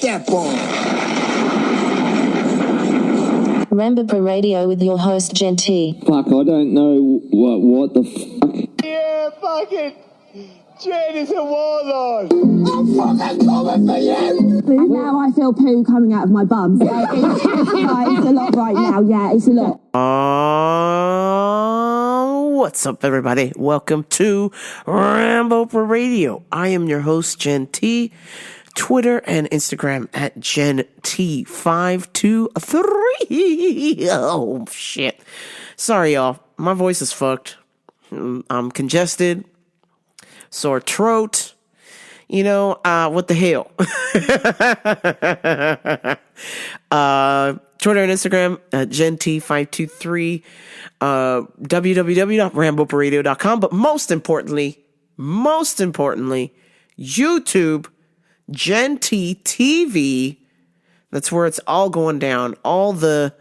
that ball. Rambo Radio with your host, Jen T. Fuck, I don't know what the fuck. Yeah, fucking Jen is a warlord. I'm fucking coming for you. Now I feel poo coming out of my bum. So it's a lot right now. Yeah, it's a lot. What's up, everybody? Welcome to Rambo Radio. I am your host, Jen T. Twitter and Instagram at GenT523. Oh, shit. Sorry, y'all. My voice is fucked. I'm congested. Sore throat. You know, what the hell? Twitter and Instagram at GenT523. www.ramboparadio.com. But most importantly, YouTube, Gen T TV. That's where it's all going down. All the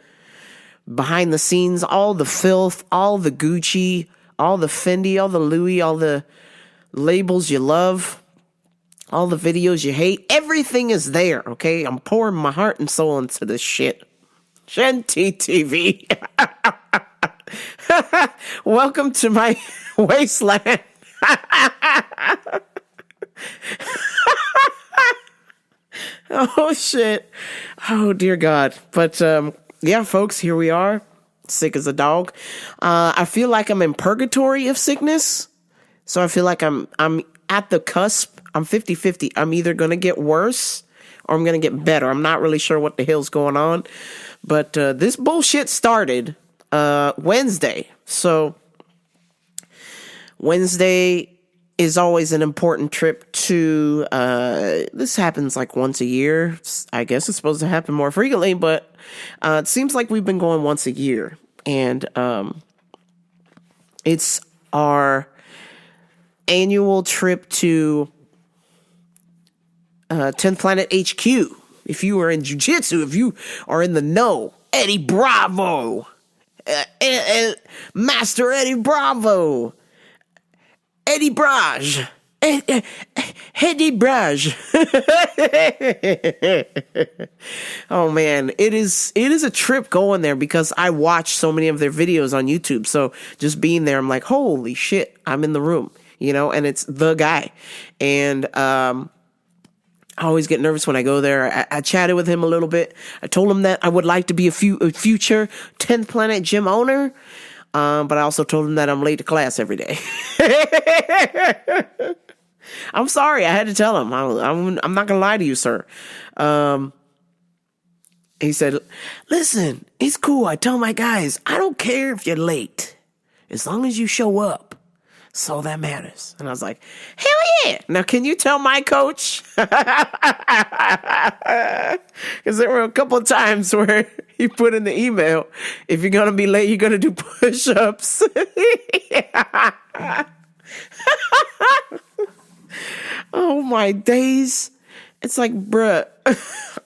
behind the scenes, all the filth, all the Gucci, all the Fendi, all the Louis, all the labels you love, all the videos you hate. Everything is there, okay? I'm pouring my heart and soul into this shit. Gen T TV. Welcome to my wasteland. Oh, shit. Oh, dear God. But, yeah, folks, here we are. Sick as a dog. I feel like I'm in purgatory of sickness. So I feel like I'm at the cusp. I'm 50-50. I'm either going to get worse or I'm going to get better. I'm not really sure what the hell's going on. But this bullshit started Wednesday. So Wednesday is always an important trip to, this happens like once a year. I guess it's supposed to happen more frequently, but it seems like we've been going once a year. And it's our annual trip to 10th Planet HQ. If you are in jiu-jitsu, if you are in the know, Eddie Bravo, Master Eddie Bravo, Eddie Braj. Eddie Braj. Oh man, it is a trip going there because I watch so many of their videos on YouTube. So just being there, I'm like, holy shit, I'm in the room, you know, and it's the guy. And I always get nervous when I go there. I chatted with him a little bit. I told him that I would like to be a future 10th Planet gym owner. But I also told him that I'm late to class every day. I'm sorry. I had to tell him. I'm not going to lie to you, sir. He said, listen, it's cool. I tell my guys, I don't care if you're late. As long as you show up. So that matters. And I was like, hell yeah. Now, can you tell my coach? Because there were a couple of times where he put in the email, if you're going to be late, you're going to do push-ups. Oh, my days. It's like, bruh,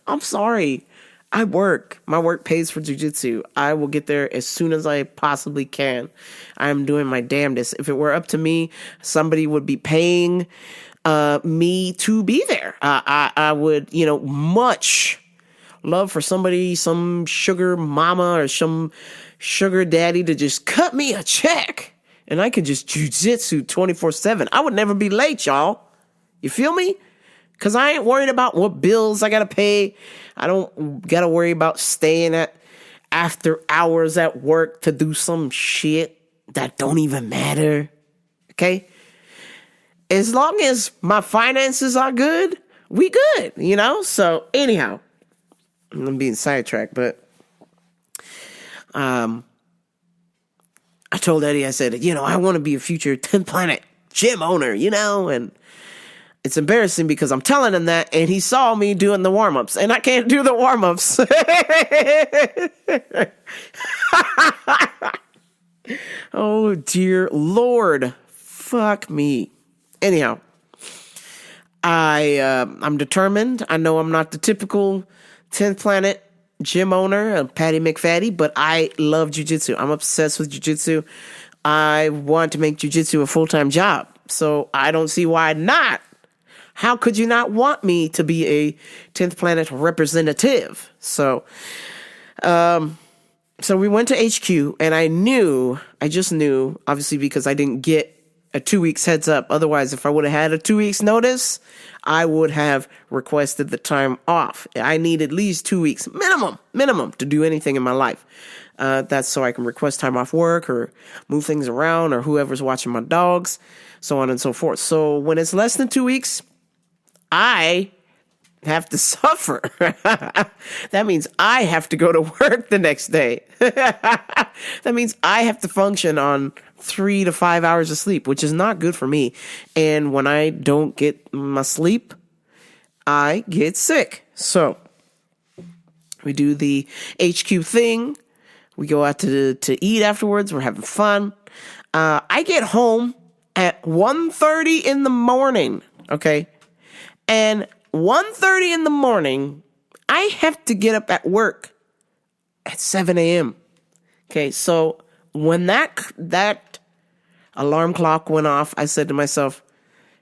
I'm sorry. I work. My work pays for jiu-jitsu. I will get there as soon as I possibly can. I am doing my damnedest. If it were up to me, somebody would be paying me to be there. I would, much love for somebody, some sugar mama or some sugar daddy to just cut me a check and I could just jiu-jitsu 24/7. I would never be late, y'all. You feel me? Because I ain't worried about what bills I got to pay. I don't got to worry about staying at after hours at work to do some shit that don't even matter. Okay? As long as my finances are good, we good, So, anyhow, I'm being sidetracked, but I told Eddie, I said, I want to be a future 10th Planet gym owner, and it's embarrassing because I'm telling him that, and he saw me doing the warm-ups, and I can't do the warm-ups. Oh, dear Lord. Fuck me. Anyhow, I'm determined. I know I'm not the typical 10th Planet gym owner, Patty McFatty, but I love jiu-jitsu. I'm obsessed with jiu-jitsu. I want to make jiu-jitsu a full-time job, so I don't see why not. how could you not want me to be a 10th Planet representative? So we went to HQ, and I just knew, obviously, because I didn't get a 2 weeks heads up. Otherwise, if I would have had a 2 weeks notice, I would have requested the time off. I need at least 2 weeks minimum to do anything in my life. That's so I can request time off work or move things around or whoever's watching my dogs, so on and so forth. So when it's less than 2 weeks, I have to suffer. That means I have to go to work the next day. That means I have to function on 3 to 5 hours of sleep, which is not good for me. And when I don't get my sleep, I get sick. So we do the HQ thing. We go out to eat afterwards. We're having fun. I get home at 1:30 in the morning. Okay. And 1:30 in the morning, I have to get up at work at 7 a.m. Okay, so when that alarm clock went off, I said to myself,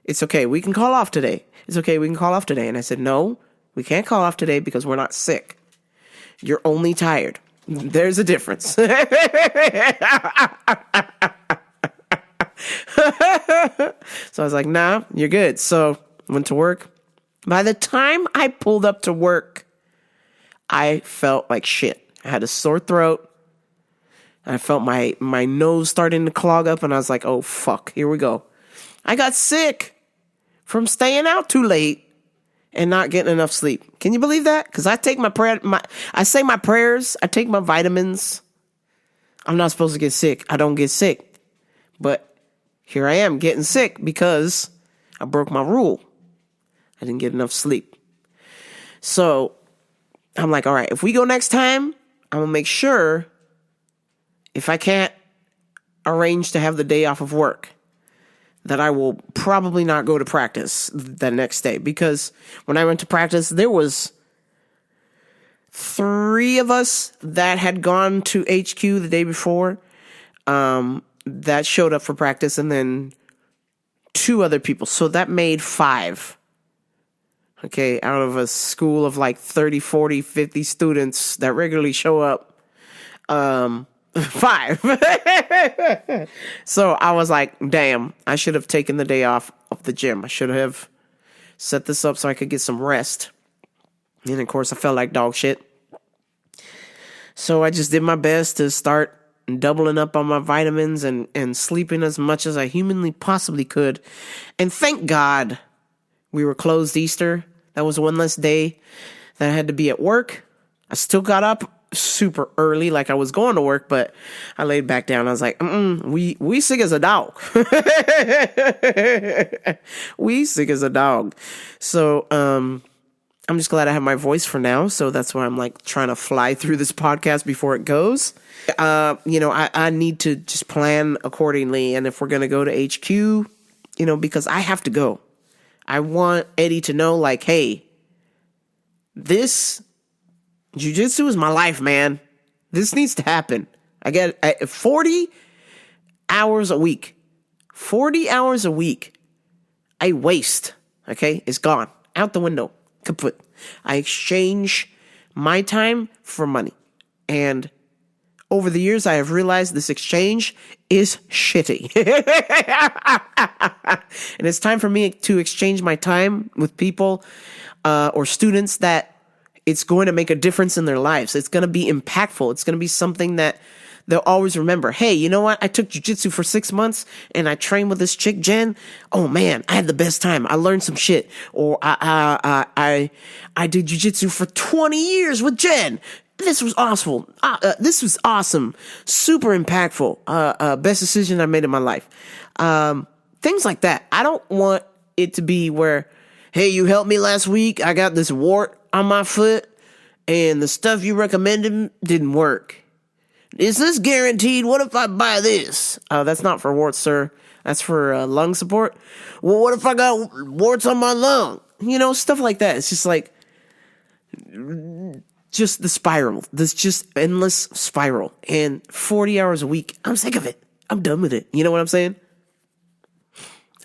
it's okay, we can call off today. It's okay, we can call off today. And I said, no, we can't call off today because we're not sick. You're only tired. There's a difference. So I was like, nah, you're good. So went to work. By the time I pulled up to work, I felt like shit. I had a sore throat. I felt my nose starting to clog up, and I was like, oh, fuck, here we go. I got sick from staying out too late and not getting enough sleep. Can you believe that? Because I take I say my prayers, I take my vitamins. I'm not supposed to get sick. I don't get sick. But here I am getting sick because I broke my rule. I didn't get enough sleep. So I'm like, all right, if we go next time, I'm going to make sure if I can't arrange to have the day off of work, that I will probably not go to practice the next day. Because when I went to practice, there was 3 of us that had gone to HQ the day before that showed up for practice, and then 2 other people. So that made 5. Okay, out of a school of like 30, 40, 50 students that regularly show up, 5. So I was like, damn, I should have taken the day off of the gym. I should have set this up so I could get some rest. And of course, I felt like dog shit. So I just did my best to start doubling up on my vitamins and sleeping as much as I humanly possibly could. And thank God we were closed Easter. That was one less day that I had to be at work. I still got up super early, like I was going to work, but I laid back down. I was like, we sick as a dog. We sick as a dog. So I'm just glad I have my voice for now. So that's why I'm like trying to fly through this podcast before it goes. I need to just plan accordingly. And if we're going to go to HQ, because I have to go. I want Eddie to know, like, hey, this jiu-jitsu is my life, man. This needs to happen. I get 40 hours a week. 40 hours a week I waste, okay? It's gone. Out the window. Kaput. I exchange my time for money. And over the years, I have realized this exchange is shitty. And it's time for me to exchange my time with people or students that it's going to make a difference in their lives. It's going to be impactful. It's going to be something that they'll always remember. Hey, you know what? I took jiu-jitsu for 6 months and I trained with this chick, Jen. Oh man, I had the best time. I learned some shit. Or I did jiu-jitsu for 20 years with Jen. This was awesome. This was awesome. Super impactful. Best decision I made in my life. Things like that. I don't want it to be where, hey, you helped me last week. I got this wart on my foot and the stuff you recommended didn't work. Is this guaranteed? What if I buy this? That's not for warts, sir. That's for lung support. Well, what if I got warts on my lung? Stuff like that. It's just like, just the spiral. This just endless spiral. And 40 hours a week, I'm sick of it. I'm done with it. You know what I'm saying?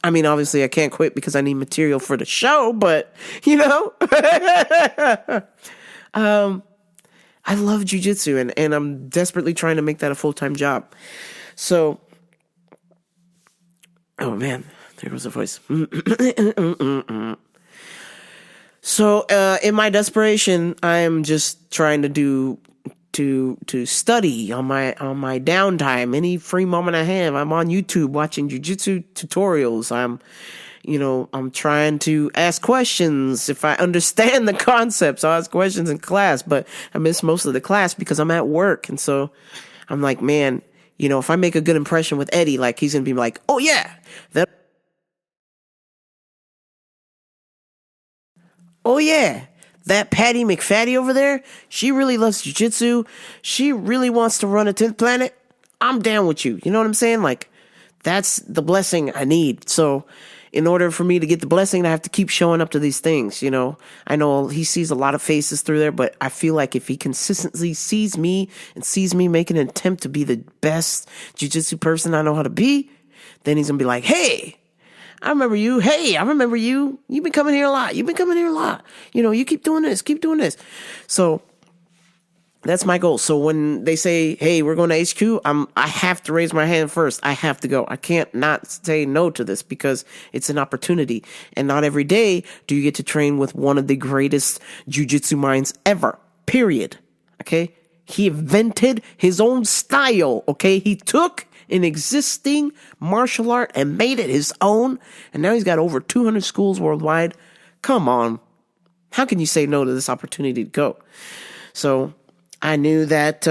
I mean, obviously I can't quit because I need material for the show, but you know, I love jujitsu and I'm desperately trying to make that a full-time job. So, oh man, there was a voice. So, in my desperation, I'm just trying to study on my downtime. Any free moment I have, I'm on YouTube watching jujitsu tutorials. I'm trying to ask questions. If I understand the concepts, I'll ask questions in class, but I miss most of the class because I'm at work. And so I'm like, man, if I make a good impression with Eddie, like he's going to be like, oh yeah, that Patty McFatty over there, she really loves jiu-jitsu. She really wants to run a 10th planet. I'm down with you. You know what I'm saying? Like, that's the blessing I need. So in order for me to get the blessing, I have to keep showing up to these things, I know he sees a lot of faces through there, but I feel like if he consistently sees me and sees me making an attempt to be the best jiu-jitsu person I know how to be, then he's going to be like, hey, I remember you. Hey, I remember you. You've been coming here a lot. You keep doing this. So that's my goal. So when they say, hey, we're going to HQ, I have to raise my hand first. I have to go. I can't not say no to this because it's an opportunity. And not every day do you get to train with one of the greatest jiu-jitsu minds ever, period. Okay? He invented his own style. Okay? He took an existing martial art and made it his own. And now he's got over 200 schools worldwide. Come on. How can you say no to this opportunity to go? So I knew that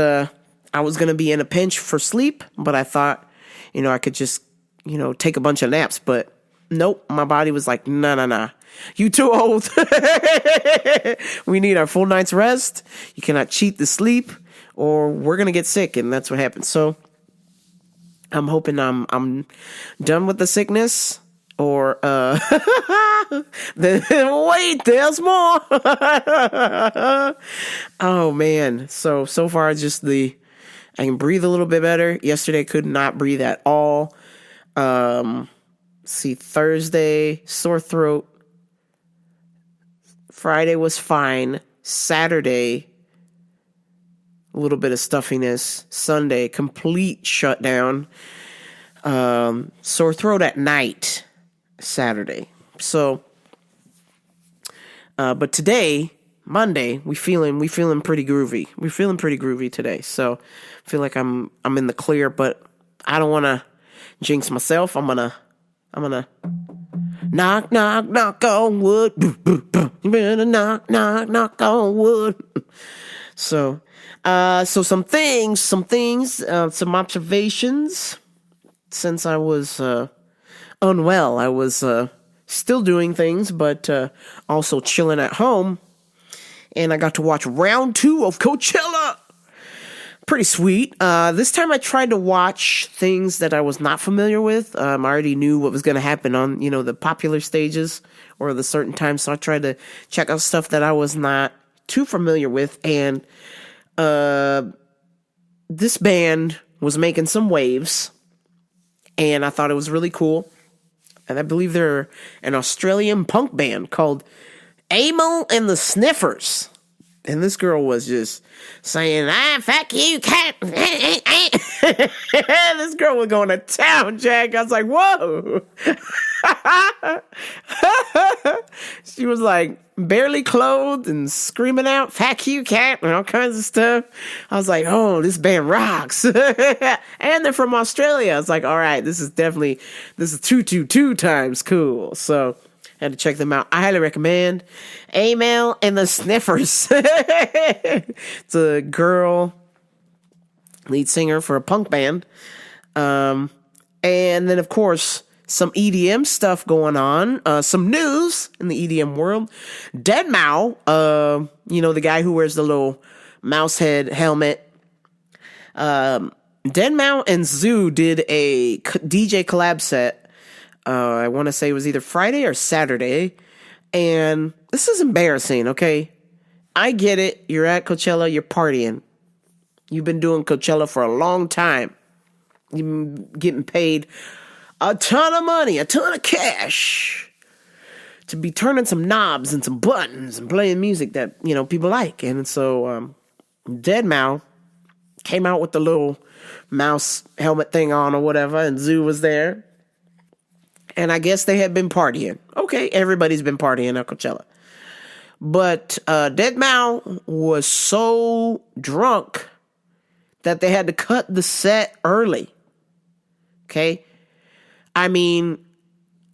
I was going to be in a pinch for sleep, but I thought, I could just, take a bunch of naps. But nope, my body was like, nah. You too old. We need our full night's rest. You cannot cheat the sleep or we're going to get sick. And that's what happened. So I'm hoping I'm done with the sickness or wait, there's more. Oh man. So far just I can breathe a little bit better. Yesterday I could not breathe at all. Thursday, sore throat. Friday was fine. Saturday, a little bit of stuffiness. Sunday, complete shutdown. Sore throat at night. Saturday. So, but today, Monday, we feeling pretty groovy. We're feeling pretty groovy today. So, I feel like I'm in the clear, but I don't want to jinx myself. I'm gonna knock, knock, knock on wood. You better knock, knock, knock on wood. So some things, some observations. Since I was unwell, I was still doing things, but also chilling at home. And I got to watch round 2 of Coachella. Pretty sweet. This time I tried to watch things that I was not familiar with. I already knew what was going to happen on, the popular stages or the certain times. So I tried to check out stuff that I was not too familiar with. And this band was making some waves. And I thought it was really cool. And I believe they're an Australian punk band called Amel and the Sniffers. And this girl was just saying, fuck you, cat. This girl was going to town, Jack. I was like, whoa. She was like barely clothed and screaming out, fuck you, cat, and all kinds of stuff. I was like, oh, this band rocks. And they're from Australia. I was like, all right, this is 222 times cool. So I had to check them out. I highly recommend Amel and the Sniffers. It's a girl lead singer for a punk band. And then, of course, some EDM stuff going on. Some news in the EDM world. Deadmau, the guy who wears the little mouse head helmet. Deadmau and Zoo did a DJ collab set. I want to say it was either Friday or Saturday. And this is embarrassing, okay? I get it. You're at Coachella. You're partying. You've been doing Coachella for a long time. You've been getting paid a ton of money, a ton of cash to be turning some knobs and some buttons and playing music that, you know, people like. And so Deadmau came out with the little mouse helmet thing on or whatever, and Zoo was there. And I guess they had been partying. Okay, everybody's been partying at Coachella. But Deadmau was so drunk that they had to cut the set early. Okay? I mean,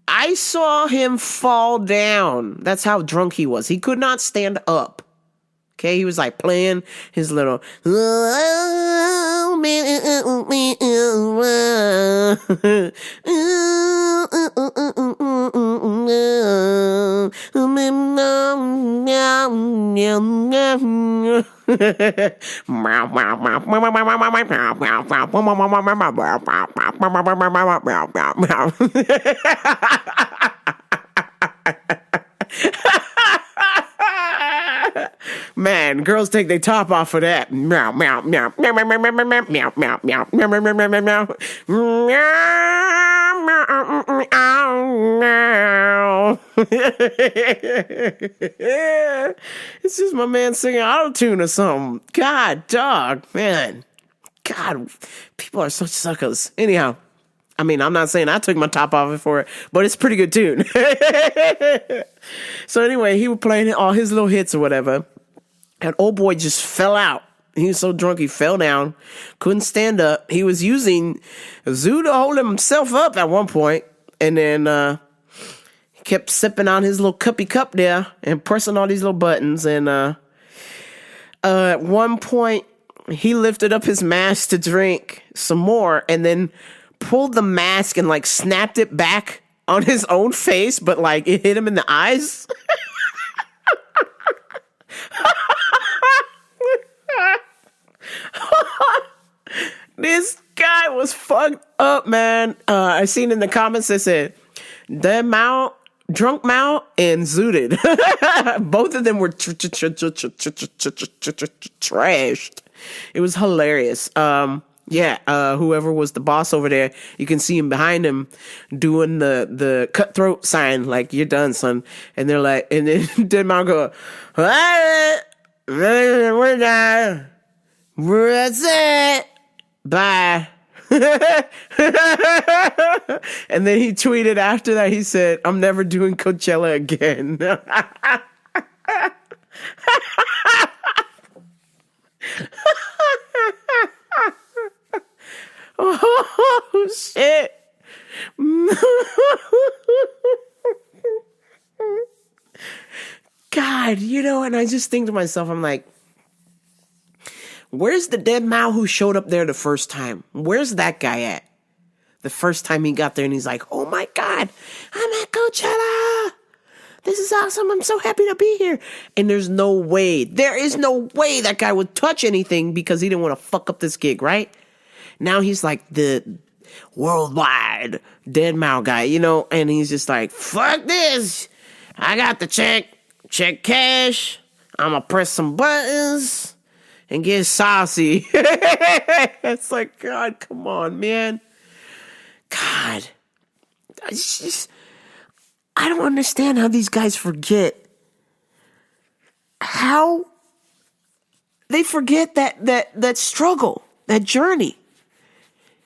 I saw him fall down. That's how drunk he was. He could not stand up. Okay? He was like playing his little... Man, girls take their top off for that. Meow, meow, meow, meow, meow, meow, meow, meow, meow, meow, meow, meow, meow, meow, meow, meow, meow. It's just my man singing auto-tune or something. God, dog, man. God, people are such suckers. Anyhow, I mean, I'm not saying I took my top off for it, but it's a pretty good tune. So anyway, he was playing all his little hits or whatever, and old boy just fell out. He was so drunk he fell down, couldn't stand up. He was using Zoo to hold himself up at one point, and then he kept sipping on his little cuppy cup there and pressing all these little buttons. And at one point, he lifted up his mask to drink some more, and then pulled the mask and like snapped it back on his own face, but like it hit him in the eyes. This guy was fucked up, man. I seen in the comments they said Deadmau, Drunk Mao, and Zooted. Both of them were trashed. It was hilarious. Whoever was the boss over there, you can see him behind him doing the cutthroat sign, like, you're done, son. And they're like, and then Deadmau go, we're done. That's it. Bye. And then he tweeted after that, he said, I'm never doing Coachella again. Oh, shit. God, and I just think to myself, I'm like, where's the Deadmau who showed up there the first time? Where's that guy at? The first time he got there and he's like, oh my God, I'm at Coachella. This is awesome. I'm so happy to be here. And there is no way that guy would touch anything because he didn't want to fuck up this gig, right? Now he's like the worldwide Deadmau guy, and he's just like, fuck this. I got the check cash. I'm going to press some buttons and get saucy. It's like, God, come on, man. God. I don't understand how these guys forget. How they forget that struggle, that journey.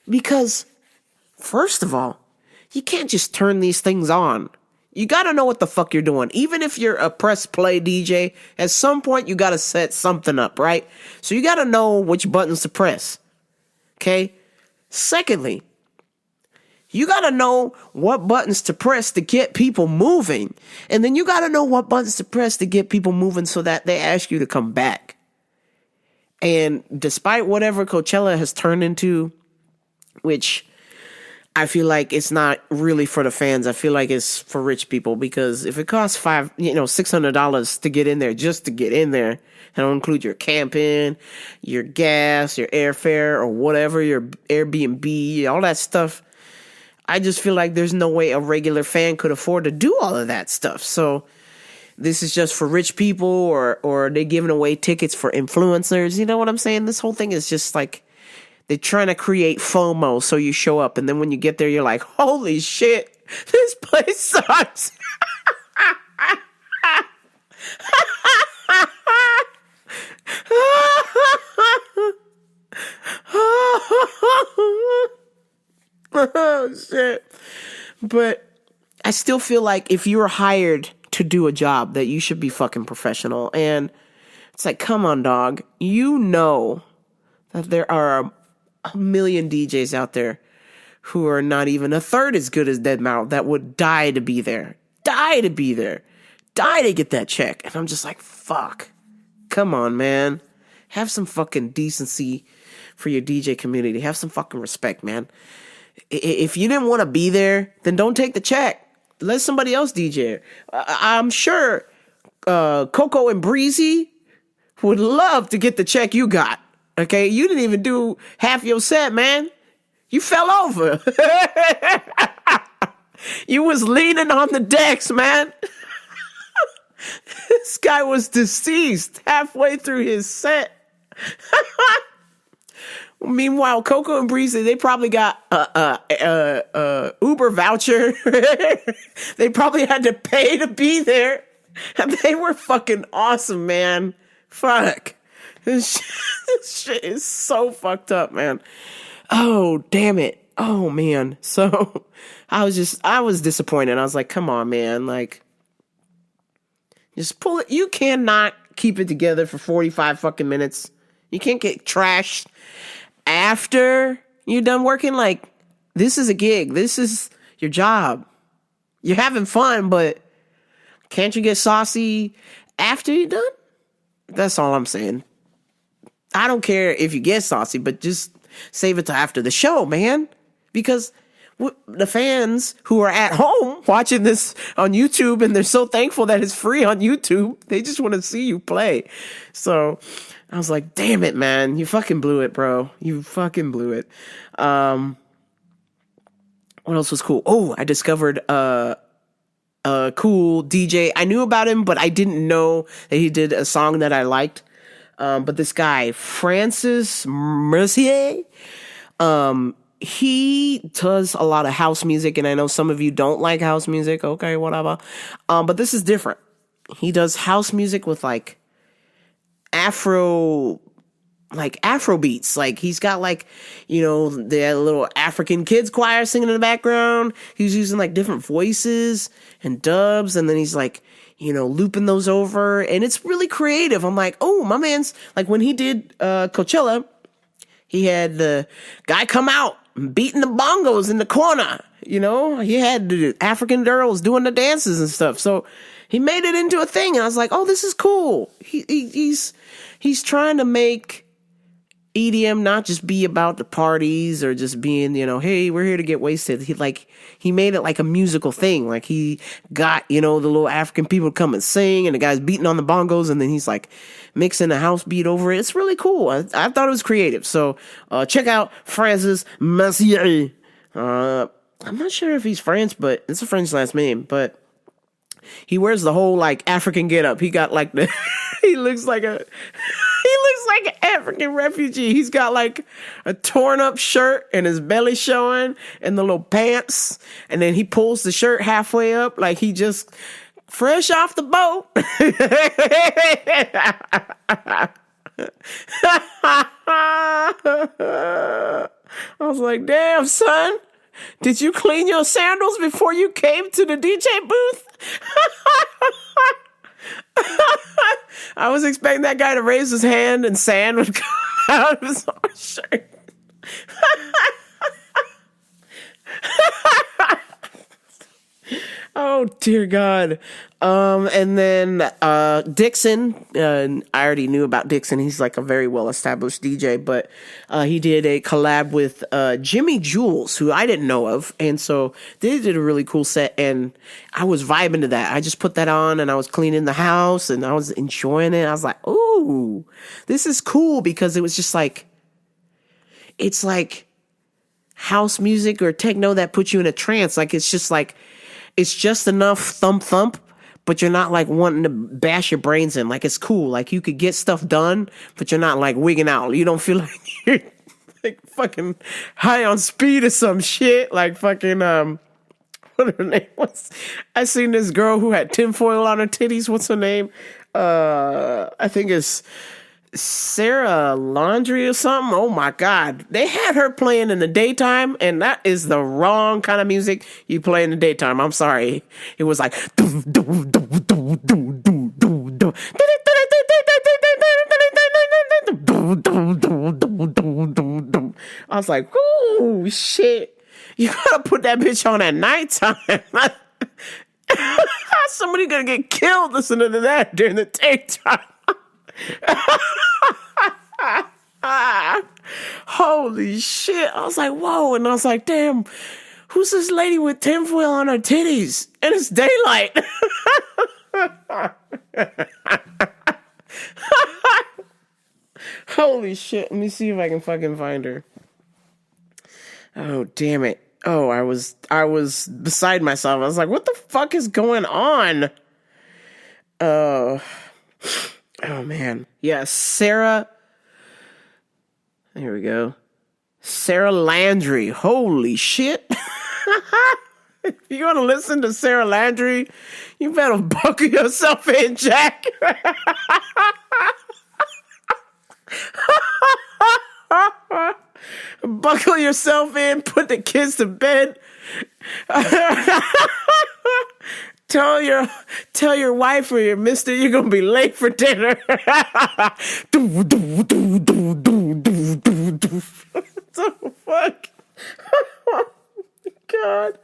Because, first of all, you can't just turn these things on. You got to know what the fuck you're doing. Even if you're a press play DJ, at some point you got to set something up, right? So you got to know which buttons to press. Okay? Secondly, you got to know what buttons to press to get people moving. And then you got to know what buttons to press to get people moving so that they ask you to come back. And despite whatever Coachella has turned into, which I feel like it's not really for the fans. I feel like it's for rich people, because if it costs $600 to get in there, just to get in there, that'll include your camping, your gas, your airfare, or whatever, your Airbnb, all that stuff. I just feel like there's no way a regular fan could afford to do all of that stuff. So this is just for rich people, or they're giving away tickets for influencers. You know what I'm saying? This whole thing is just like, They're trying to create FOMO so you show up, and then when you get there, you're like, holy shit, this place sucks. Oh, shit. But I still feel like if you were hired to do a job, that you should be fucking professional. And it's like, come on, dog. You know that there are a million DJs out there who are not even a third as good as deadmau5 that would die to be there. Die to be there. Die to get that check. And I'm just like, fuck. Come on, man. Have some fucking decency for your DJ community. Have some fucking respect, man. If you didn't want to be there, then don't take the check. Let somebody else DJ. I'm sure Coco and Breezy would love to get the check you got. Okay? You didn't even do half your set, man. You fell over. You was leaning on the decks, man. This guy was deceased halfway through his set. Meanwhile, Coco and Breezy, they probably got a Uber voucher. They probably had to pay to be there. And they were fucking awesome, man. Fuck. This shit is so fucked up, man. Oh, damn it. Oh, man. So I was disappointed. I was like, come on, man. Like, just pull it. You cannot keep it together for 45 fucking minutes. You can't get trashed after you're done working. Like, this is a gig. This is your job. You're having fun, but can't you get saucy after you're done? That's all I'm saying. I don't care if you get saucy, but just save it to after the show, man. Because the fans who are at home watching this on YouTube, and they're so thankful that it's free on YouTube, they just want to see you play. So I was like, damn it, man. You fucking blew it, bro. You fucking blew it. What else was cool? Oh, I discovered a cool DJ. I knew about him, but I didn't know that he did a song that I liked. But this guy, Francis Mercier, he does a lot of house music, and I know some of you don't like house music. Okay, whatever. But this is different. He does house music with like Afro beats. Like, he's got like, you know, the little African kids choir singing in the background. He's using like different voices and dubs, and then he's like, you know, looping those over, and it's really creative. I'm like, oh, my man's like, when he did Coachella, he had the guy come out beating the bongos in the corner. You know, he had the African girls doing the dances and stuff. So he made it into a thing, and I was like, oh, this is cool. He's trying to make EDM not just be about the parties or just being, you know, hey, we're here to get wasted. He made it like a musical thing. Like, he got, you know, the little African people come and sing, and the guy's beating on the bongos, and then he's like mixing a house beat over it. It's really cool. I thought it was creative. So check out Francis Mercier. I'm not sure if he's French, but it's a French last name. But he wears the whole like African getup. He got like the he looks like an African refugee. He's got like a torn up shirt and his belly showing and the little pants. And then he pulls the shirt halfway up like he just fresh off the boat. I was like, damn, son. Did you clean your sandals before you came to the DJ booth? I was expecting that guy to raise his hand and sand would come out of his shirt. Oh, dear God. And then Dixon, I already knew about Dixon. He's like a very well-established DJ, but he did a collab with Jimmy Jules, who I didn't know of. And so they did a really cool set, and I was vibing to that. I just put that on, and I was cleaning the house, and I was enjoying it. I was like, ooh, this is cool, because it was just like, it's like house music or techno that puts you in a trance. Like, it's just like, it's just enough thump, but you're not like wanting to bash your brains in. Like, it's cool. Like, you could get stuff done, but you're not like wigging out. You don't feel like like fucking high on speed or some shit. Like fucking what her name was? I seen this girl who had tinfoil on her titties. What's her name? I think it's Sarah Laundry or something. Oh my God. They had her playing in the daytime, and that is the wrong kind of music you play in the daytime. I'm sorry. It was like I was like, ooh, shit. You gotta put that bitch on at nighttime. How's somebody gonna get killed listening to that during the daytime? Holy shit. I was like, whoa. And I was like, damn, who's this lady with tinfoil on her titties? And it's daylight. Holy shit. Let me see if I can fucking find her. Oh, damn it. Oh, I was beside myself. I was like, what the fuck is going on? Oh man. Yeah, Sarah. There we go. Sarah Landry. Holy shit. If you want to listen to Sarah Landry, you better buckle yourself in, Jack. Buckle yourself in, put the kids to bed. Tell your wife or your mister you're gonna be late for dinner. What the fuck? Oh my God.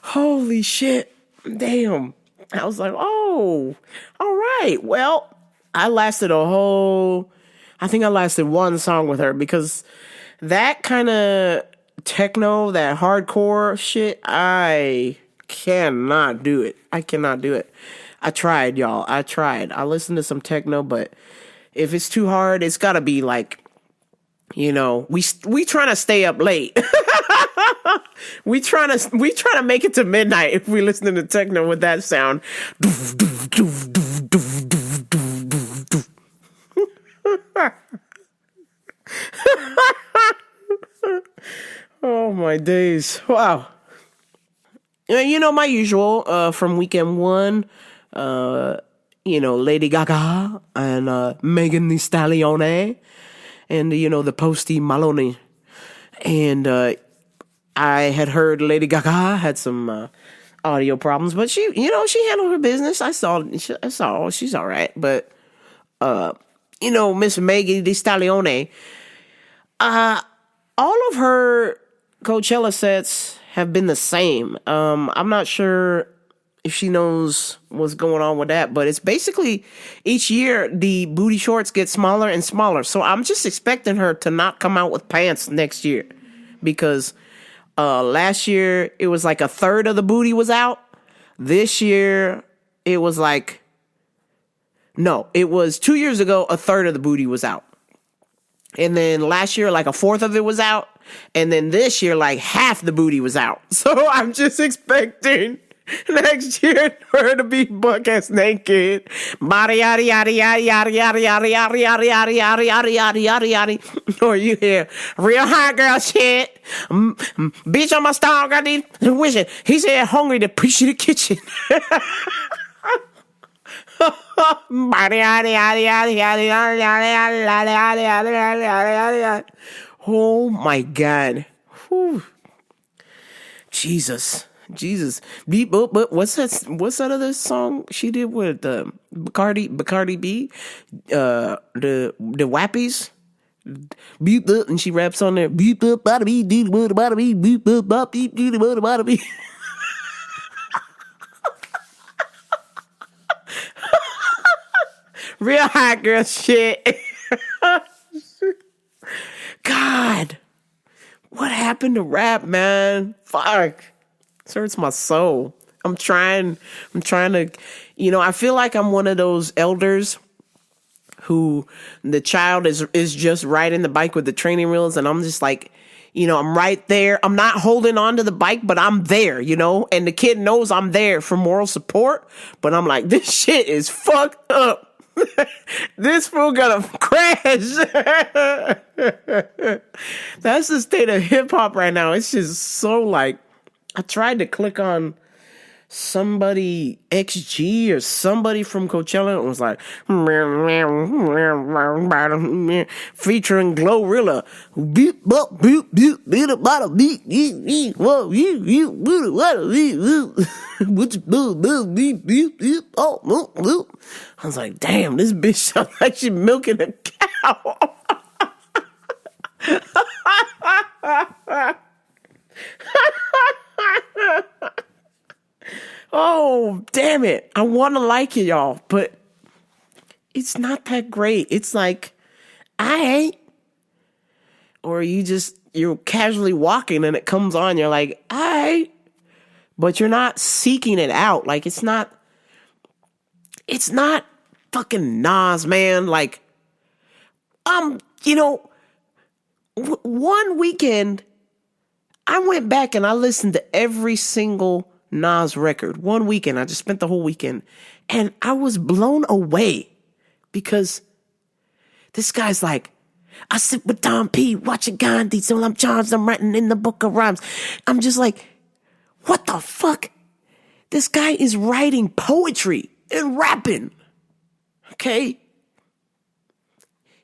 Holy shit. Damn. I was like, oh, all right. Well, I lasted I think I lasted one song with her because that kind of techno, that hardcore shit, I cannot do it. I cannot do it. I tried, y'all. I tried. I listened to some techno, but if it's too hard, it's got to be like, you know, we trying to stay up late. we trying to make it to midnight if we listen to techno with that sound. Oh my days. Wow. You know, my usual from weekend one, you know, Lady Gaga and Megan Thee Stallion and, you know, the Posty Maloney. And I had heard Lady Gaga had some audio problems, but she handled her business. I saw she's all right. But, you know, Miss Megan Thee Stallion, all of her Coachella sets have been the same. I'm not sure if she knows what's going on with that, but it's basically each year the booty shorts get smaller and smaller. So I'm just expecting her to not come out with pants next year because last year it was like a third of the booty was out. This year it was like, no, it was 2 years ago, a third of the booty was out. And then last year, like a fourth of it was out. And then this year, like half the booty was out. So I'm just expecting next year for her to be buck ass naked. Body yada yada yada yada yada yada yada yada yada yada yada yada yada yada. Or you hear real hot girl shit. Bitch on my star got these wishing. He said hungry to push you to the kitchen. Oh my God. Whew. Jesus. But what's that other song she did with Bacardi B? The Wappies? Beep up, and she raps on there. Beep up, bada beep, do the bada beep, beep up, bada beep, do the bada beep. Real hot girl shit. God, what happened to rap, man? Fuck, this hurts my soul. I'm trying to, you know, I feel like I'm one of those elders who the child is just riding the bike with the training wheels, and I'm just like, you know, I'm right there. I'm not holding on to the bike, but I'm there, you know, and the kid knows I'm there for moral support, but I'm like, this shit is fucked up. This fool gonna crash. That's the state of hip hop right now. It's just so like, I tried to click on somebody XG or somebody from Coachella and was like featuring Glorilla. Beep bop beep beep beat a bottle beep beep whoa you what beep beep beep oh. I was like, damn, this bitch sounds like she's milking a cow. Oh, damn it. I want to like it, y'all, but it's not that great. It's like, I ain't. Or you're casually walking and it comes on. You're like, I ain't. But you're not seeking it out. Like, it's not fucking Nas, man. Like, one weekend, I went back and I listened to every single Nas record. One weekend, I just spent the whole weekend, and I was blown away because this guy's like, I sit with Don P, watching Gandhi till I'm charged, I'm writing in the book of rhymes. I'm just like, what the fuck? This guy is writing poetry and rapping. Okay?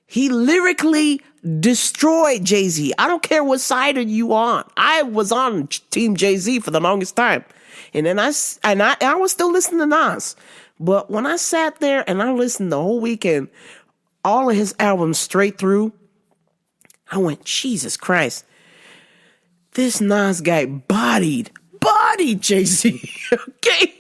He lyrically destroyed Jay-Z. I don't care what side are you on. I was on Team Jay-Z for the longest time. And then I was still listening to Nas. But when I sat there and I listened the whole weekend, all of his albums straight through, I went, Jesus Christ. This Nas guy bodied Jay-Z. Okay?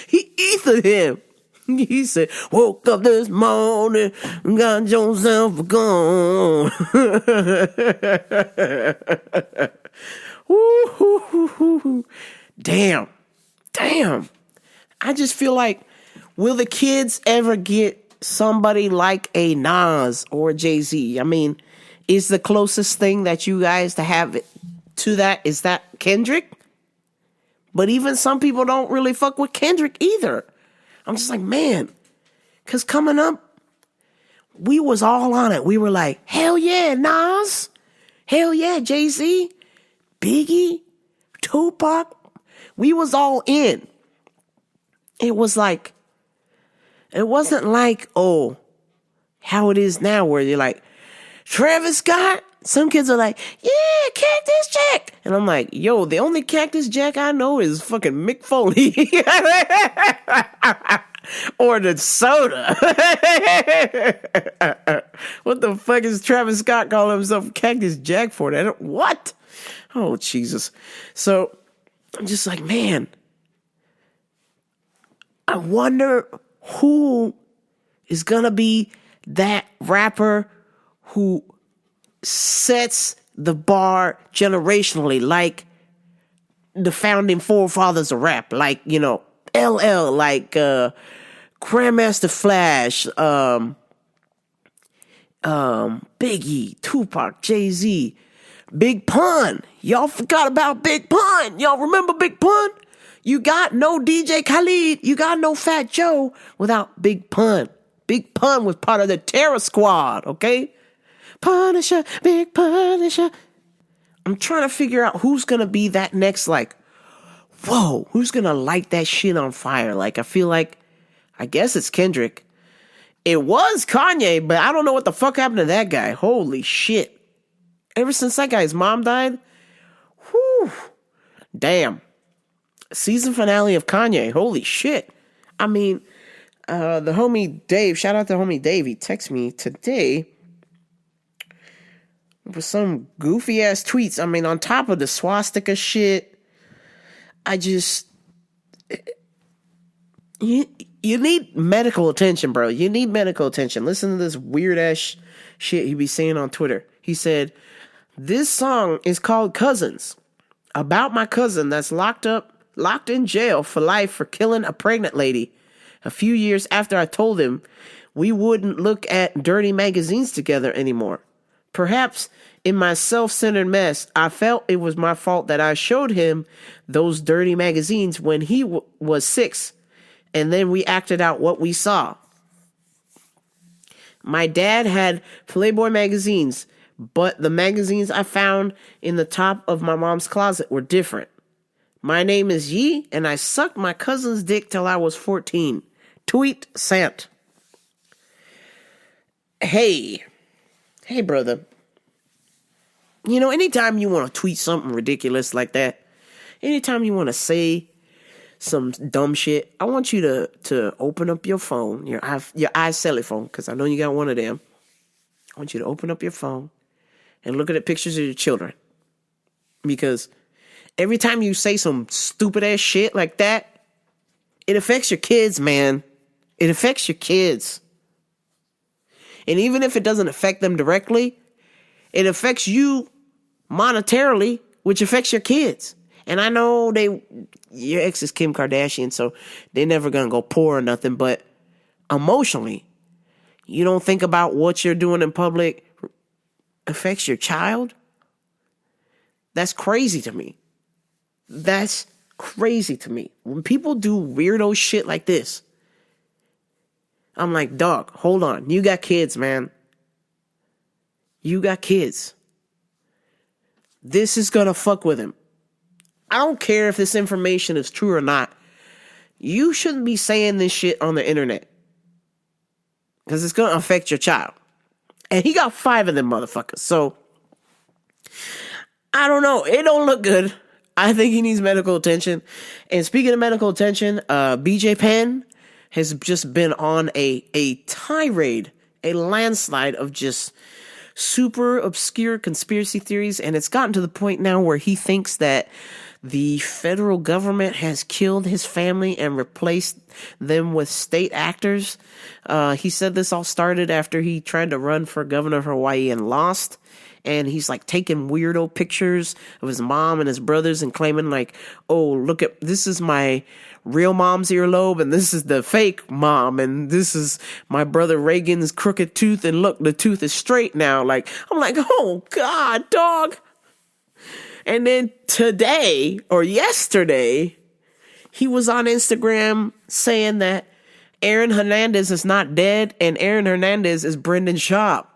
He ethered him. He said, woke up this morning and got yourself a gun. Damn. I just feel like, will the kids ever get somebody like a Nas or a Jay-Z? I mean, is the closest thing that you guys to have to that, is that Kendrick? But even some people don't really fuck with Kendrick either. I'm just like, man, because coming up, we was all on it. We were like, hell yeah, Nas. Hell yeah, Jay-Z. Biggie. Tupac. We was all in. It wasn't like, oh, how it is now where you're like, Travis Scott? Some kids are like, yeah, Cactus Jack. And I'm like, yo, the only Cactus Jack I know is fucking Mick Foley. Or the soda. What the fuck is Travis Scott calling himself Cactus Jack for? That? What? Oh, Jesus. So I'm just like, man, I wonder who is going to be that rapper who sets the bar generationally, like the founding forefathers of rap, like, LL, like Grandmaster Flash, Biggie, Tupac, Jay-Z, Big Pun. Y'all forgot about Big Pun. Y'all remember Big Pun? You got no DJ Khaled, you got no Fat Joe without Big Pun. Big Pun was part of the Terror Squad, okay? Punisher, Big Punisher. I'm trying to figure out who's going to be that next, like, whoa, who's going to light that shit on fire? Like, I feel like, I guess it's Kendrick. It was Kanye, but I don't know what the fuck happened to that guy. Holy shit. Ever since that guy's mom died, whew, damn. Season finale of Kanye, holy shit. I mean, the homie Dave, shout out to homie Dave, he texted me today with some goofy ass tweets. I mean, on top of the swastika shit, I just, you need medical attention, bro. You need medical attention. Listen to this weird ass shit he be saying on Twitter. He said, this song is called Cousins, about my cousin that's locked in jail for life for killing a pregnant lady a few years after I told him we wouldn't look at dirty magazines together anymore. Perhaps in my self-centered mess, I felt it was my fault that I showed him those dirty magazines when he was 6, and then we acted out what we saw. My dad had Playboy magazines, but the magazines I found in the top of my mom's closet were different. My name is Yi, and I sucked my cousin's dick till I was 14. Tweet sent. Hey, brother. You know, anytime you want to tweet something ridiculous like that, anytime you want to say some dumb shit, I want you to open up your phone, your iCellular phone, because I know you got one of them. I want you to open up your phone and look at the pictures of your children. Because every time you say some stupid ass shit like that, it affects your kids, man. It affects your kids. And even if it doesn't affect them directly, it affects you monetarily, which affects your kids. And I know your ex is Kim Kardashian, so they're never going to go poor or nothing. But emotionally, you don't think about what you're doing in public affects your child? That's crazy to me. That's crazy to me. When people do weirdo shit like this, I'm like, dog, hold on. You got kids, man. You got kids. This is going to fuck with him. I don't care if this information is true or not. You shouldn't be saying this shit on the internet. Because it's going to affect your child. And he got 5 of them motherfuckers. So, I don't know. It don't look good. I think he needs medical attention. And speaking of medical attention, BJ Penn has just been on a tirade, a landslide of just super obscure conspiracy theories. And it's gotten to the point now where he thinks that the federal government has killed his family and replaced them with state actors. He said this all started after he tried to run for governor of Hawaii and lost. And he's like taking weirdo pictures of his mom and his brothers and claiming like, oh, look at, this is my real mom's earlobe and this is the fake mom and this is my brother Reagan's crooked tooth and look, the tooth is straight now. Like, I'm like, oh God, dog. And then today or yesterday, he was on Instagram saying that Aaron Hernandez is not dead and Aaron Hernandez is Brendan Schaub.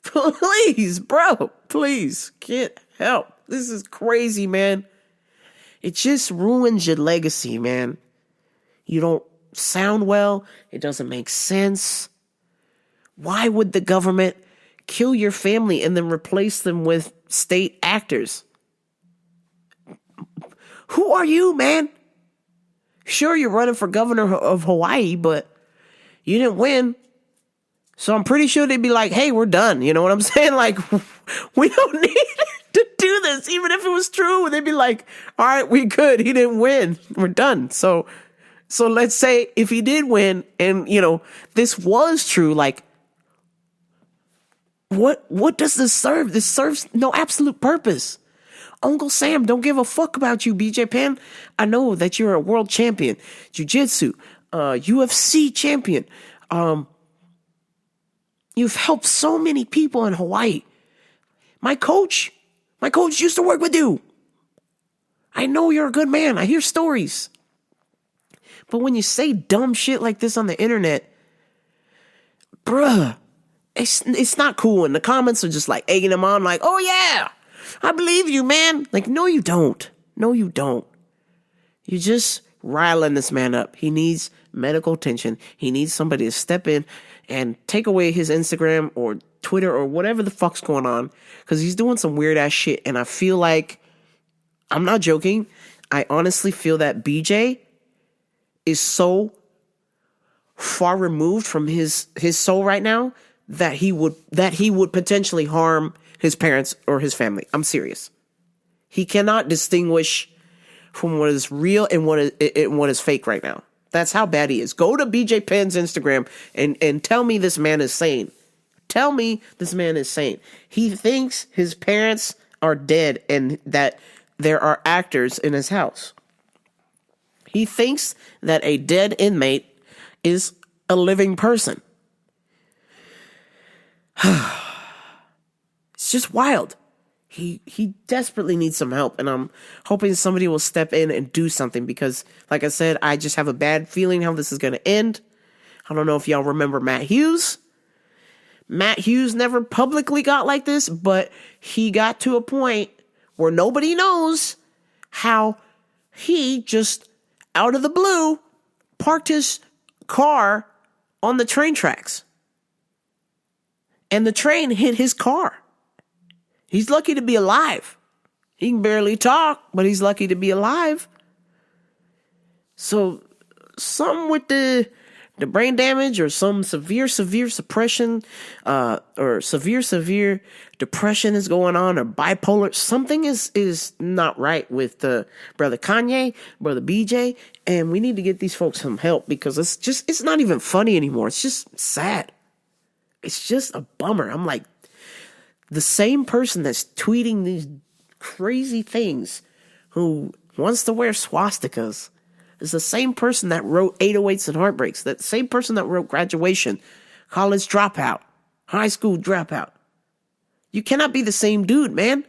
Please, bro, please get help. This is crazy, man. It just ruins your legacy, man. You don't sound well. It doesn't make sense. Why would the government kill your family and then replace them with state actors? Who are you, man? Sure, you're running for governor of Hawaii, but you didn't win. So I'm pretty sure they'd be like, hey, we're done. You know what I'm saying? Like, we don't need to do this. Even if it was true, they'd be like, all right, we could. He didn't win. We're done. So let's say if he did win and, you know, this was true, like, what does this serve? This serves no absolute purpose. Uncle Sam don't give a fuck about you, BJ Penn. I know that you're a world champion, jiu-jitsu, UFC champion. You've helped so many people in Hawaii. My coach used to work with you. I know you're a good man. I hear stories. But when you say dumb shit like this on the internet, bruh, it's not cool. And the comments are just like egging him on like, oh yeah, I believe you, man. Like, no, you don't. No, you don't. You're just riling this man up. He needs medical attention. He needs somebody to step in and take away his Instagram or Twitter or whatever the fuck's going on, because he's doing some weird ass shit. And I feel like, I'm not joking, I honestly feel that BJ is so far removed from his soul right now that he would potentially harm his parents or his family. I'm serious. He cannot distinguish from what is real and what is fake right now. That's how bad he is. Go to BJ Penn's Instagram and tell me this man is sane. Tell me this man is sane. He thinks his parents are dead and that there are actors in his house. He thinks that a dead inmate is a living person. It's just wild. He desperately needs some help, and I'm hoping somebody will step in and do something because, like I said, I just have a bad feeling how this is going to end. I don't know if y'all remember Matt Hughes. Matt Hughes never publicly got like this, but he got to a point where nobody knows how he just, out of the blue, parked his car on the train tracks. And the train hit his car. He's lucky to be alive. He can barely talk, but he's lucky to be alive. So, some with the brain damage or some severe suppression or severe depression is going on or bipolar. Something is not right with Brother Kanye, Brother BJ, and we need to get these folks some help because it's not even funny anymore. It's just sad. It's just a bummer. I'm like, the same person that's tweeting these crazy things who wants to wear swastikas is the same person that wrote 808s and Heartbreaks. That same person that wrote Graduation, College Dropout, High School Dropout. You cannot be the same dude, man.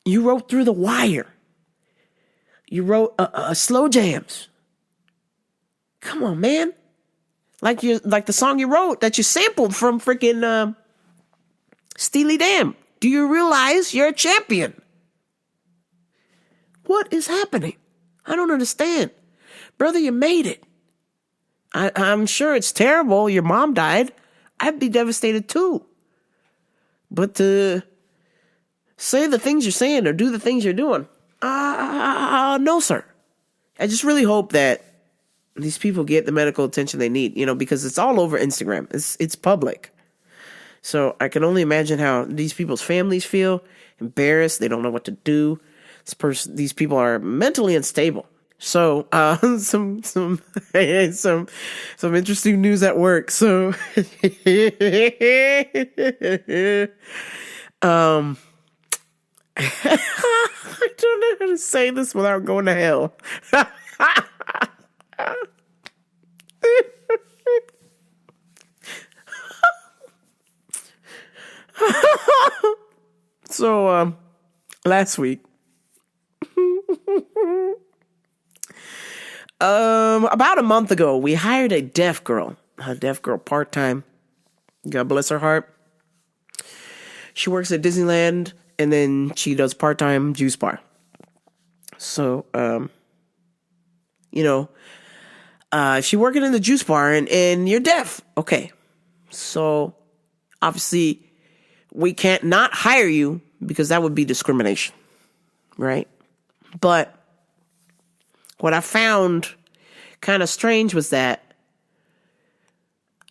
You wrote Through the Wire. You wrote Slow Jams. Come on, man. Like the song you wrote that you sampled from freaking Steely Dan. Do you realize you're a champion? What is happening? I don't understand. Brother, you made it. I'm sure it's terrible. Your mom died. I'd be devastated too. But to say the things you're saying or do the things you're doing, no, sir. I just really hope that these people get the medical attention they need, because it's all over Instagram. It's public. So I can only imagine how these people's families feel, embarrassed. They don't know what to do. These people are mentally unstable. So some interesting news at work. So I don't know how to say this without going to hell. So last week, about a month ago, we hired a deaf girl part-time. God bless her heart. She works at Disneyland, and then she does part-time juice bar. So, if you're working in the juice bar and you're deaf, okay. So, obviously, we can't not hire you because that would be discrimination, right? But what I found kind of strange was that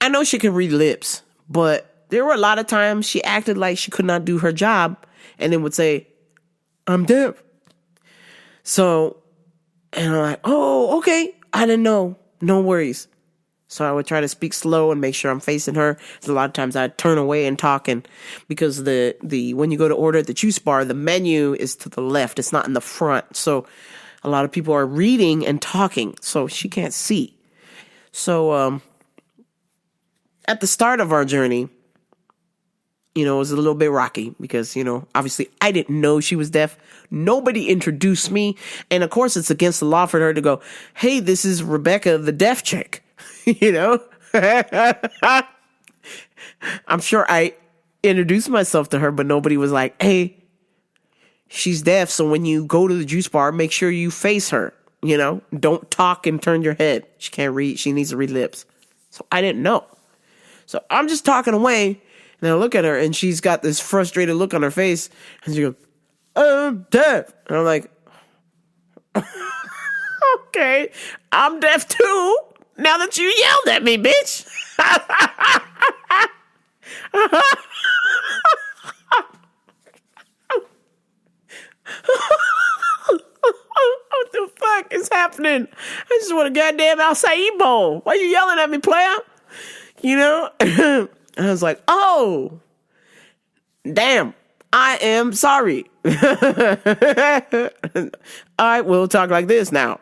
I know she can read lips, but there were a lot of times she acted like she could not do her job and then would say, "I'm deaf." So, and I'm like, "Oh, okay. I didn't know. No worries." So I would try to speak slow and make sure I'm facing her. A lot of times I'd turn away and talk, and because the when you go to order at the juice bar, the menu is to the left. It's not in the front. So a lot of people are reading and talking, so she can't see. So at the start of our journey, it was a little bit rocky because, obviously I didn't know she was deaf. Nobody introduced me. And of course it's against the law for her to go, "Hey, this is Rebecca, the deaf chick." I'm sure I introduced myself to her, but nobody was like, "Hey, she's deaf. So when you go to the juice bar, make sure you face her, don't talk and turn your head. She can't read. She needs to read lips." So I didn't know. So I'm just talking away. And I look at her, and she's got this frustrated look on her face, and she goes, "I'm deaf." And I'm like, "Okay, I'm deaf too, now that you yelled at me, bitch." What the fuck is happening? I just want a goddamn acai bowl. Why you yelling at me, player? And I was like, "Oh, damn, I am sorry." I will talk like this now.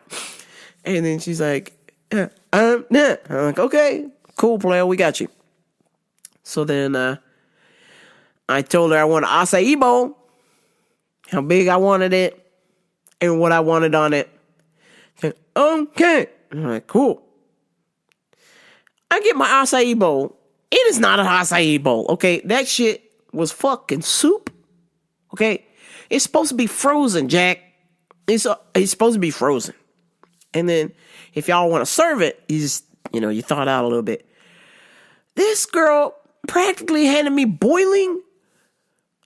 And then she's like, I'm like, "Okay, cool, player, we got you." So then I told her I want an acai bowl, how big I wanted it, and what I wanted on it. Okay. I'm like, cool. I get my acai bowl. It is not an acai bowl, okay? That shit was fucking soup, okay? It's supposed to be frozen, Jack. It's supposed to be frozen. And then if y'all want to serve it, you just, you thaw it out a little bit. This girl practically handed me boiling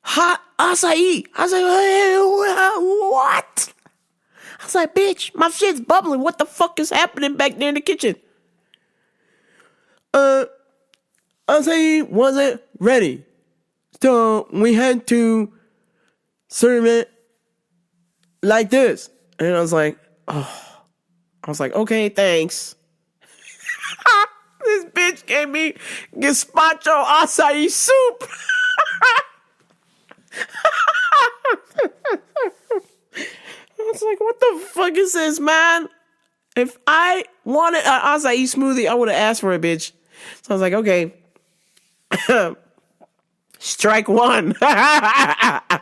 hot acai. I was like, what? I was like, bitch, my shit's bubbling. What the fuck is happening back there in the kitchen? Acai wasn't ready. So we had to serve it like this. And I was like, okay, thanks. This bitch gave me gazpacho acai soup. I was like, what the fuck is this, man? If I wanted an acai smoothie, I would have asked for it, bitch. So I was like, okay. Strike one. I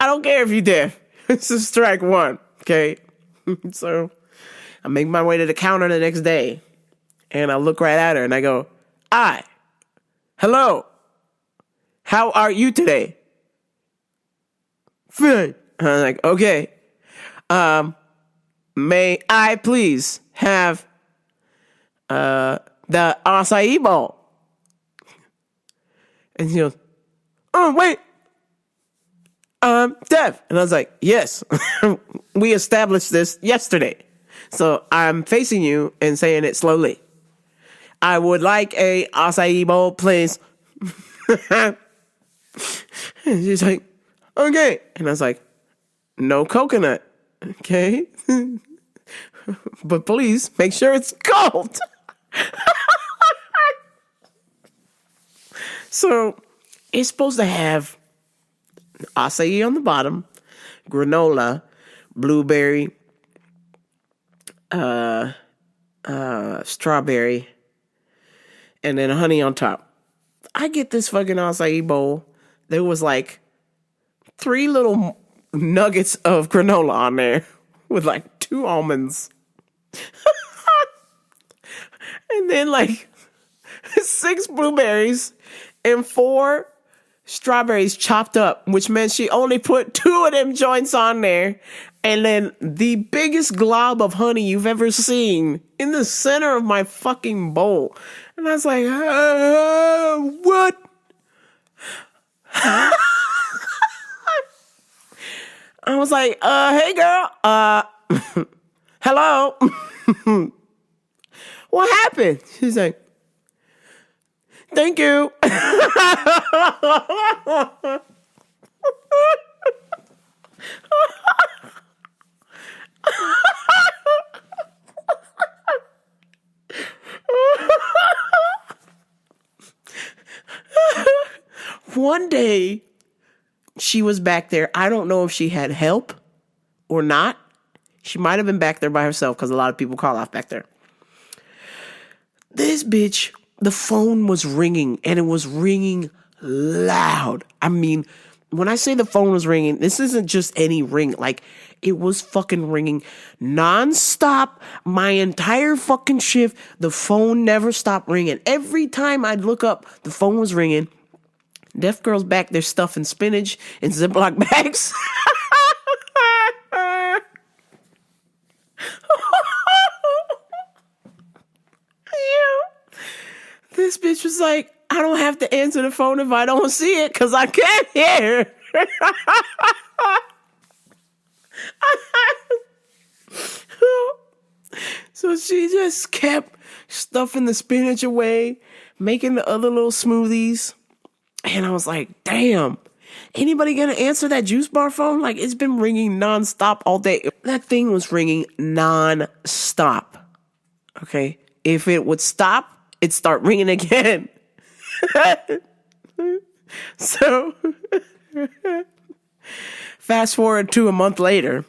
don't care if you did. It's a strike one, okay? So I make my way to the counter the next day. And I look right at her and I go, hello. How are you today? Fine. I'm like, okay. May I please have the acai bowl? And she goes, oh, wait. Dev. And I was like, yes. We established this yesterday. So I'm facing you and saying it slowly. I would like a acai bowl, please. And she's like, okay. And I was like, no coconut. Okay. But please make sure it's cold. So it's supposed to have acai on the bottom, granola, blueberry, strawberry, and then honey on top. I get this fucking acai bowl. There was like 3 little nuggets of granola on there with like 2 almonds. And then like 6 blueberries and 4 strawberries chopped up, which meant she only put 2 of them joints on there. And then the biggest glob of honey you've ever seen in the center of my fucking bowl. And I was like, what? I was like, hey girl, hello. What happened? She's like, thank you. One day, she was back there. I don't know if she had help or not. She might have been back there by herself because a lot of people call off back there. This bitch, the phone was ringing, and it was ringing loud. I mean, when I say the phone was ringing, this isn't just any ring. Like, it was fucking ringing nonstop. My entire fucking shift, the phone never stopped ringing. Every time I'd look up, the phone was ringing. Deaf girl's back there stuffing spinach in Ziploc bags. This bitch was like, I don't have to answer the phone if I don't see it because I can't hear. So she just kept stuffing the spinach away, making the other little smoothies. And I was like, damn, anybody gonna answer that juice bar phone? Like, it's been ringing nonstop all day. That thing was ringing nonstop. Okay? If it would stop, it'd start ringing again. So, fast forward to a month later,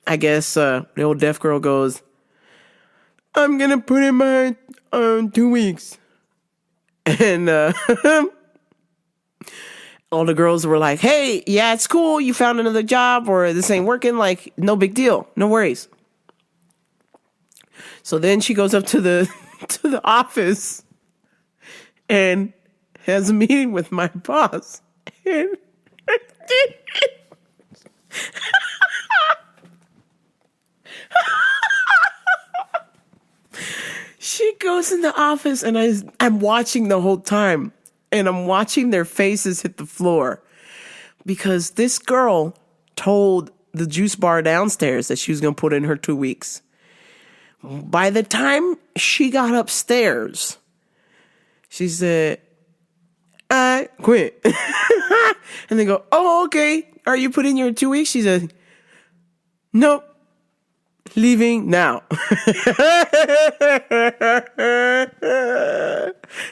I guess the old deaf girl goes, I'm gonna put in my 2 weeks. And all the girls were like, hey, yeah, it's cool. You found another job or this ain't working. Like, no big deal. No worries. So then she goes up to the to the office and has a meeting with my boss. And she goes in the office and I'm watching the whole time. And I'm watching their faces hit the floor. Because this girl told the juice bar downstairs that she was going to put in her 2 weeks. By the time she got upstairs, she said, I quit. And they go, oh, okay. Are you putting your 2 weeks? She said, nope. Leaving now.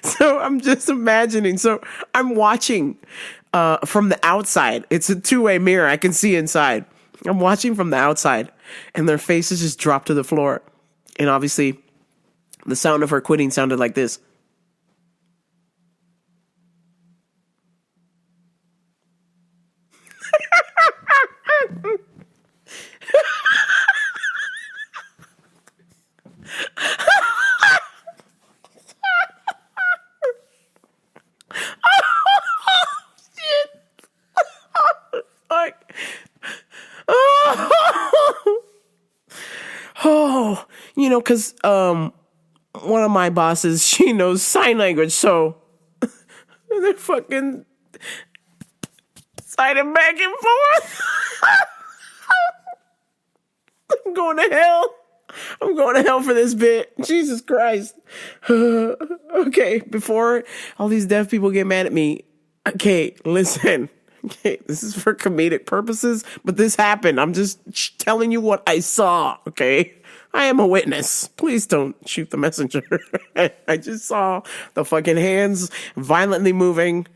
So I'm just imagining. So I'm watching from the outside. It's a two-way mirror. I can see inside. I'm watching from the outside, and their faces just drop to the floor. And obviously, the sound of her quitting sounded like this. Like, oh, you know, because one of my bosses, she knows sign language, so they're fucking signing back and forth. I'm going to hell. I'm going to hell for this bit. Jesus Christ. Okay, before all these deaf people get mad at me, okay, listen. Okay, this is for comedic purposes, but this happened. I'm just telling you what I saw, okay? I am a witness. Please don't shoot the messenger. I just saw the fucking hands violently moving.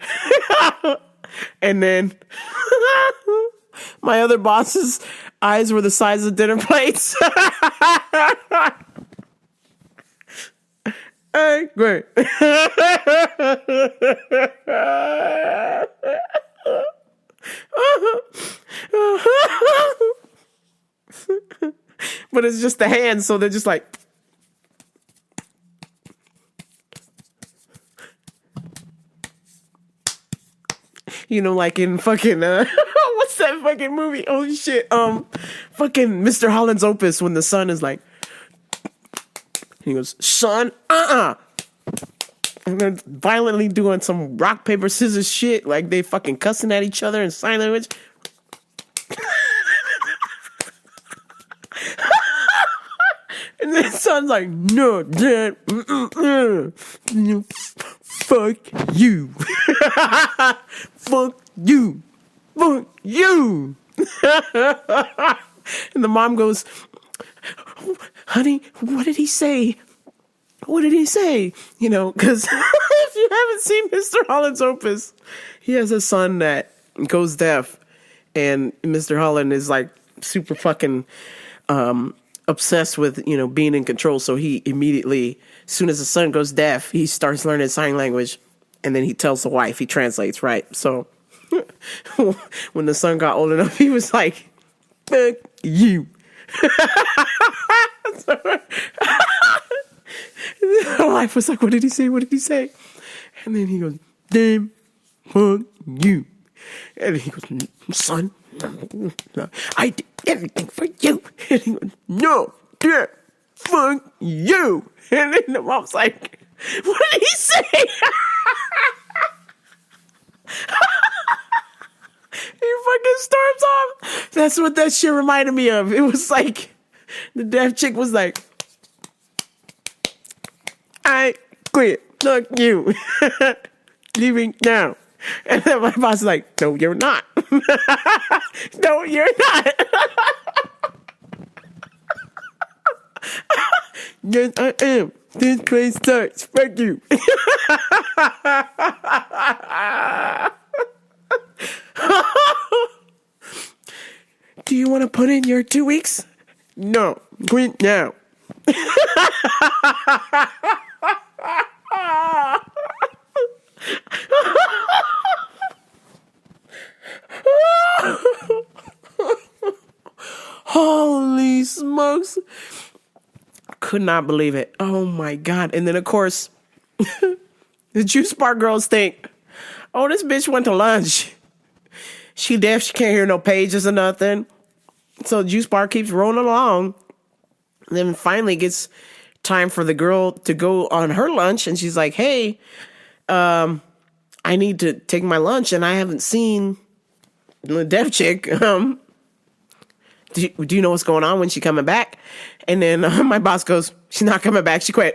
And then my other boss's eyes were the size of dinner plates. Hey, great. But it's just the hands, so they're just like, you know, like in fucking what's that fucking movie? Oh shit, fucking Mr. Holland's Opus, when the son is like, he goes, son, and they're violently doing some rock, paper, scissors shit, like they fucking cussing at each other in sign language. And then son's like, no, dad, fuck you. Fuck you. Fuck you. And the mom goes, honey, what did he say? What did he say? You know, because if you haven't seen Mr. Holland's Opus, he has a son that goes deaf, and Mr. Holland is like super fucking obsessed with, you know, being in control. So he immediately, as soon as the son goes deaf, he starts learning sign language, and then he tells the wife, he translates, right? So when the son got old enough, he was like, fuck you. So, the wife was like, what did he say? What did he say? And then he goes, damn, fuck you. And he goes, son, I did everything for you. And he goes, no, damn, fuck you. And then the mom's like, what did he say? He fucking storms off. That's what that shit reminded me of. It was like, the deaf chick was like, I quit. Fuck you. Leaving now. And then my boss is like, no, you're not. No, you're not. Yes, I am. This place sucks. Fuck you. Do you want to put in your 2 weeks? No. Quit now. folks. Could not believe it. Oh my God. And then of course, the juice bar girls think, oh, this bitch went to lunch. She deaf, she can't hear no pages or nothing. So the juice bar keeps rolling along. And then finally gets time for the girl to go on her lunch. And she's like, hey, I need to take my lunch and I haven't seen the deaf chick. Do you know what's going on? When she coming back? And then my boss goes, she's not coming back. She quit.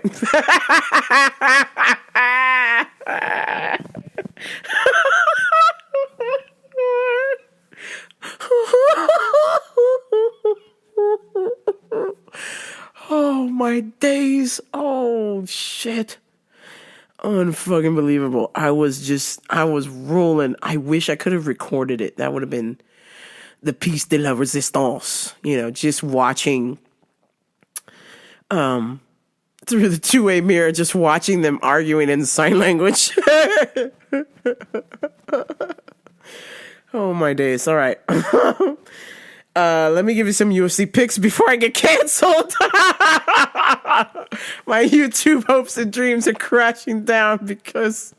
Oh my days. Oh shit. Unfucking believable. I was rolling. I wish I could have recorded it. That would have been the piece de la resistance. You know, just watching through the two-way mirror, just watching them arguing in sign language. Oh my days. All right. Let me give you some UFC picks before I get canceled. My YouTube hopes and dreams are crashing down because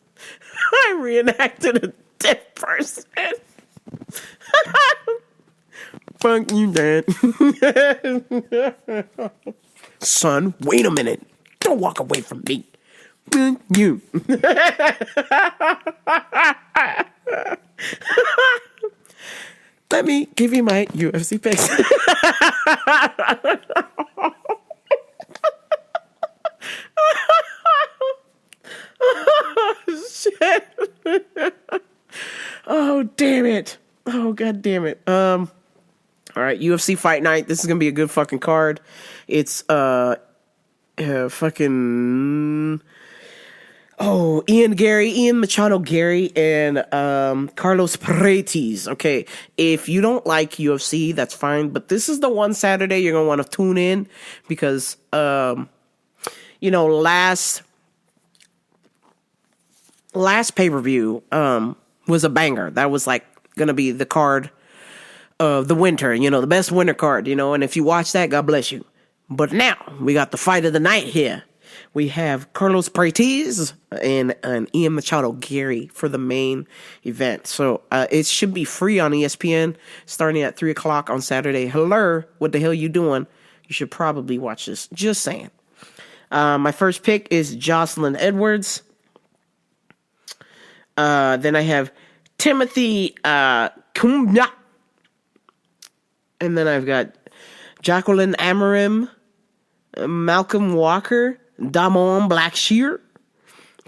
I reenacted a dead person. Fuck you, Dad. Son, wait a minute. Don't walk away from me. Fuck you. Let me give you my UFC picks. Oh, shit. Oh, damn it. Oh, God damn it. All right, UFC Fight Night. This is going to be a good fucking card. It's fucking... Oh, Ian Machado Gary, and Carlos Paredes. Okay, if you don't like UFC, that's fine. But this is the one Saturday you're going to want to tune in because, last pay-per-view was a banger. That was like going to be the card of the winter, the best winter card, and if you watch that, God bless you. But now we got the fight of the night here. We have Carlos Paredes and Ian Machado Gary for the main event. So it should be free on ESPN starting at 3 o'clock on Saturday. Hello, what the hell you doing? You should probably watch this. Just saying. My first pick is Jocelyn Edwards. Then I have Timothy Kumya. And then I've got Jacqueline Amarim, Malcolm Walker, Damon Blackshear,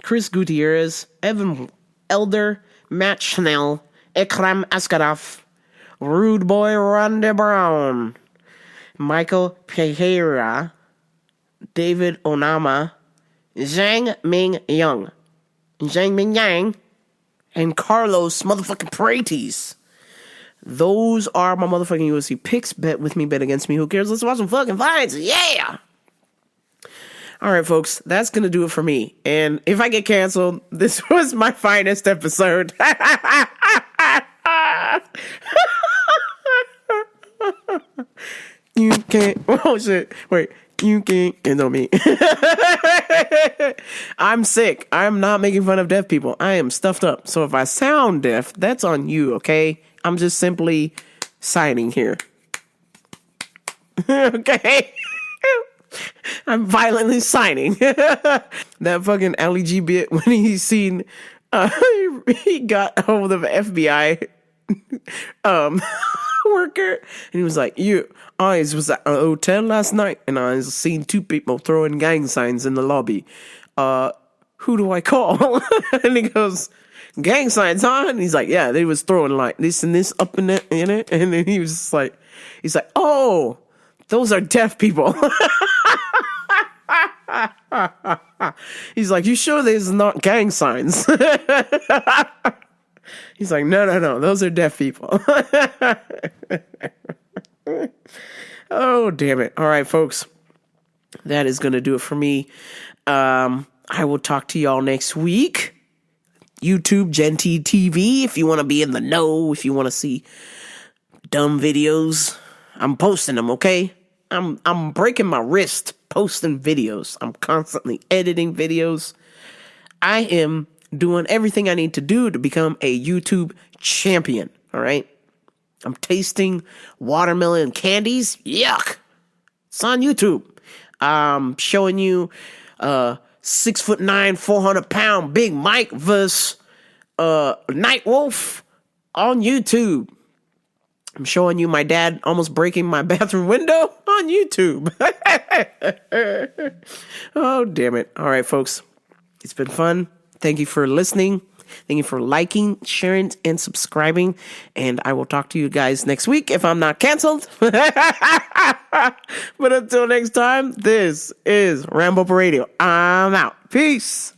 Chris Gutierrez, Evan Elder, Matt Schnell, Ikram Askaraf, Rude Boy Ronda Brown, Michael Pereira, David Onama, Zhang Ming Yang, and Carlos motherfucking Paredes. Those are my motherfucking UFC picks. Bet with me, bet against me. Who cares? Let's watch some fucking fights. Yeah! All right, folks. That's going to do it for me. And if I get canceled, this was my finest episode. You can't... Oh, shit. Wait. You can't handle me. I'm sick. I'm not making fun of deaf people. I am stuffed up. So if I sound deaf, that's on you, okay? I'm just simply signing here. Okay? I'm violently signing. That fucking Ali G bit when he seen he got hold of an FBI worker and he was like, I was at a hotel last night and I seen two people throwing gang signs in the lobby. Who do I call? And he goes, gang signs, huh? And he's like, yeah, they was throwing like this and this up in it. And then he's like, oh, those are deaf people. He's like, you sure there's not gang signs? He's like, no, those are deaf people. Oh, damn it. All right, folks. That is going to do it for me. I will talk to y'all next week. YouTube, Genty TV, if you want to be in the know, if you want to see dumb videos, I'm posting them, okay? I'm breaking my wrist posting videos. I'm constantly editing videos. I am doing everything I need to do to become a YouTube champion. All right. I'm tasting watermelon candies. Yuck. It's on YouTube. I'm showing you 6'9", 400-pound Big Mike versus Night Wolf on YouTube. I'm showing you my dad almost breaking my bathroom window on YouTube. Oh, damn it. All right, folks. It's been fun. Thank you for listening. Thank you for liking, sharing, and subscribing. And I will talk to you guys next week if I'm not canceled. But until next time, this is Rambo Radio. I'm out. Peace.